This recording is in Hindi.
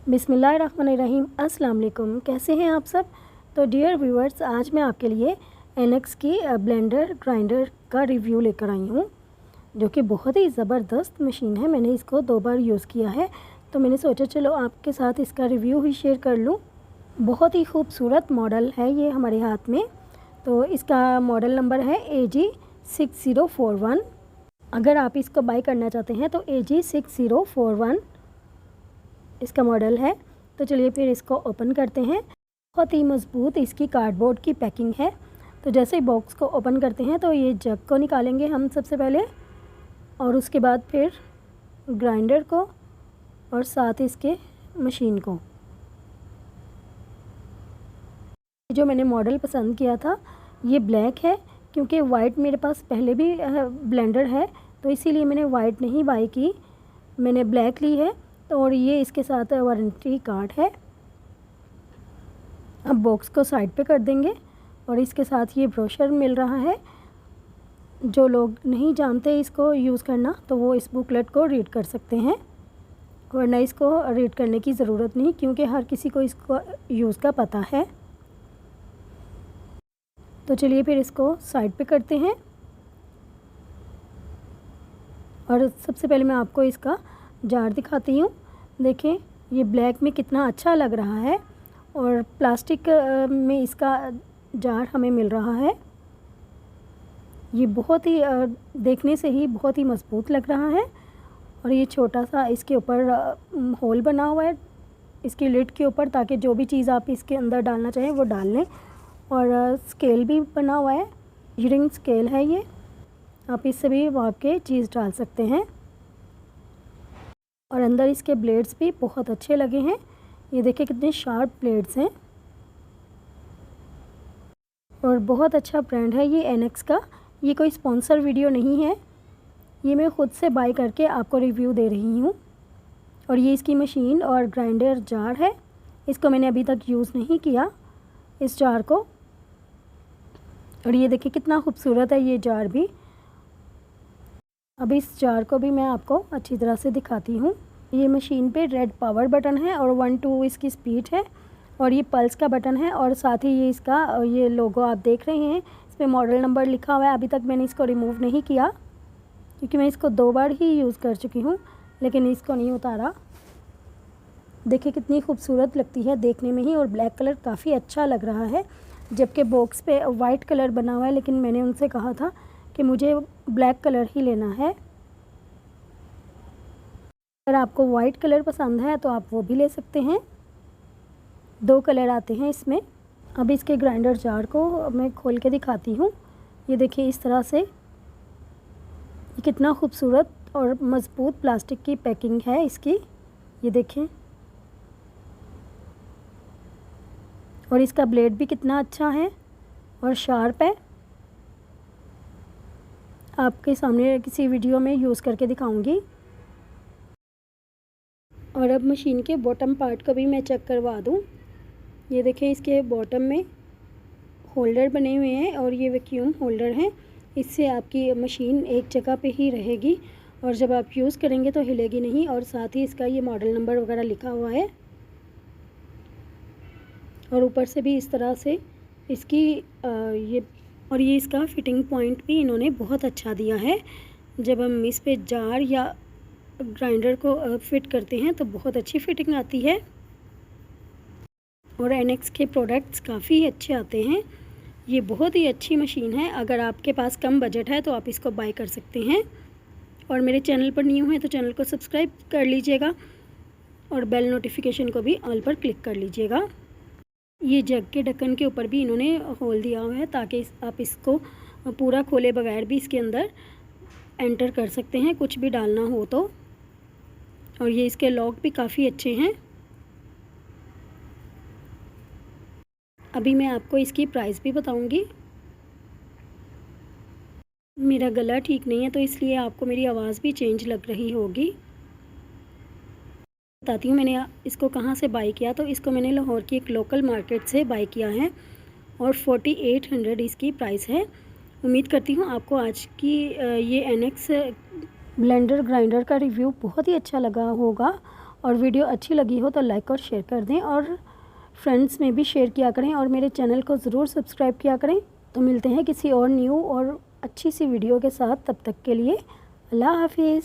बिस्मिल्लाहिर्रहमानिर्रहीम। अस्सलाम वालेकुम। कैसे हैं आप सब? तो डियर व्यूअर्स, आज मैं आपके लिए एनएक्स की ब्लेंडर ग्राइंडर का रिव्यू लेकर आई हूँ, जो कि बहुत ही ज़बरदस्त मशीन है। मैंने इसको 2 बार यूज़ किया है, तो मैंने सोचा चलो आपके साथ इसका रिव्यू ही शेयर कर लूँ। बहुत ही खूबसूरत मॉडल है ये हमारे हाथ में। तो इसका मॉडल नंबर है AG6041। अगर आप इसको बाय करना चाहते हैं तो AG6041 इसका मॉडल है। तो चलिए फिर इसको ओपन करते हैं। बहुत ही मज़बूत इसकी कार्डबोर्ड की पैकिंग है। तो जैसे ही बॉक्स को ओपन करते हैं तो ये जग को निकालेंगे हम सबसे पहले, और उसके बाद फिर ग्राइंडर को और साथ इसके मशीन को। जो मैंने मॉडल पसंद किया था ये ब्लैक है, क्योंकि वाइट मेरे पास पहले भी ब्लेंडर है, तो इसीलिए मैंने वाइट नहीं बाय की, मैंने ब्लैक ली है। तो और ये इसके साथ वारंटी कार्ड है। अब बॉक्स को साइड पे कर देंगे और इसके साथ ये ब्रोशर मिल रहा है। जो लोग नहीं जानते इसको यूज़ करना तो वो इस बुकलेट को रीड कर सकते हैं, वरना इसको रीड करने की ज़रूरत नहीं, क्योंकि हर किसी को इसको यूज़ का पता है। तो चलिए फिर इसको साइड पे करते हैं। और सबसे पहले मैं आपको इसका जार दिखाती हूँ। देखें ये ब्लैक में कितना अच्छा लग रहा है, और प्लास्टिक में इसका जार हमें मिल रहा है। ये बहुत ही देखने से ही बहुत ही मज़बूत लग रहा है। और ये छोटा सा इसके ऊपर होल बना हुआ है इसकी लिड के ऊपर, ताकि जो भी चीज़ आप इसके अंदर डालना चाहें वो डाल लें। और स्केल भी बना हुआ है, मीजरिंग स्केल है ये, आप इससे भी माप के चीज़ डाल सकते हैं। और अंदर इसके ब्लेड्स भी बहुत अच्छे लगे हैं। ये देखिए कितने शार्प ब्लेड्स हैं, और बहुत अच्छा ब्रांड है ये एनएक्स का। ये कोई स्पॉन्सर वीडियो नहीं है, ये मैं ख़ुद से बाय करके आपको रिव्यू दे रही हूँ। और ये इसकी मशीन और ग्राइंडर जार है। इसको मैंने अभी तक यूज़ नहीं किया, इस जार को। और ये देखिए कितना खूबसूरत है ये जार भी। अब इस जार को भी मैं आपको अच्छी तरह से दिखाती हूँ। ये मशीन पे रेड पावर बटन है और 1-2 इसकी स्पीड है, और ये पल्स का बटन है, और साथ ही ये इसका ये लोगो आप देख रहे हैं, इस पर मॉडल नंबर लिखा हुआ है। अभी तक मैंने इसको रिमूव नहीं किया, क्योंकि मैं इसको 2 बार ही यूज़ कर चुकी हूँ, लेकिन इसको नहीं उतारा। देखिए कितनी खूबसूरत लगती है देखने में ही, और ब्लैक कलर काफ़ी अच्छा लग रहा है, जबकि बॉक्स पे वाइट कलर बना हुआ है। लेकिन मैंने उनसे कहा था कि मुझे ब्लैक कलर ही लेना है। अगर आपको वाइट कलर पसंद है तो आप वो भी ले सकते हैं, 2 कलर आते हैं इसमें। अब इसके ग्राइंडर जार को मैं खोल के दिखाती हूँ। ये देखिए इस तरह से, ये कितना खूबसूरत और मज़बूत प्लास्टिक की पैकिंग है इसकी, ये देखें। और इसका ब्लेड भी कितना अच्छा है और शार्प है। आपके सामने किसी वीडियो में यूज़ करके दिखाऊंगी। और अब मशीन के बॉटम पार्ट को भी मैं चेक करवा दूं। ये देखें इसके बॉटम में होल्डर बने हुए हैं, और ये वैक्यूम होल्डर हैं। इससे आपकी मशीन एक जगह पे ही रहेगी, और जब आप यूज़ करेंगे तो हिलेगी नहीं। और साथ ही इसका ये मॉडल नंबर वगैरह लिखा हुआ है। और ऊपर से भी इस तरह से इसकी ये इसका फिटिंग पॉइंट भी इन्होंने बहुत अच्छा दिया है। जब हम इस पे जार या ग्राइंडर को फिट करते हैं तो बहुत अच्छी फिटिंग आती है। और एनएक्स के प्रोडक्ट्स काफ़ी अच्छे आते हैं। ये बहुत ही अच्छी मशीन है। अगर आपके पास कम बजट है तो आप इसको बाय कर सकते हैं। और मेरे चैनल पर न्यू हैं तो चैनल को सब्सक्राइब कर लीजिएगा, और बेल नोटिफिकेशन को भी ऑल पर क्लिक कर लीजिएगा। ये जग के ढक्कन के ऊपर भी इन्होंने होल दिया हुआ है, ताकि आप इसको पूरा खोले बगैर भी इसके अंदर एंटर कर सकते हैं कुछ भी डालना हो तो। और ये इसके लॉक भी काफ़ी अच्छे हैं। अभी मैं आपको इसकी प्राइस भी बताऊंगी। मेरा गला ठीक नहीं है, तो इसलिए आपको मेरी आवाज़ भी चेंज लग रही होगी। बताती हूँ मैंने इसको कहाँ से बाय किया। तो इसको मैंने लाहौर की एक लोकल मार्केट से बाय किया है, और 4800 इसकी प्राइस है। उम्मीद करती हूँ आपको आज की ये एनएक्स ब्लेंडर ग्राइंडर का रिव्यू बहुत ही अच्छा लगा होगा। और वीडियो अच्छी लगी हो तो लाइक और शेयर कर दें और फ्रेंड्स में भी शेयर किया करें और मेरे चैनल को ज़रूर सब्सक्राइब किया करें। तो मिलते हैं किसी और न्यू और अच्छी सी वीडियो के साथ, तब तक के लिए अल्लाह हाफिज़।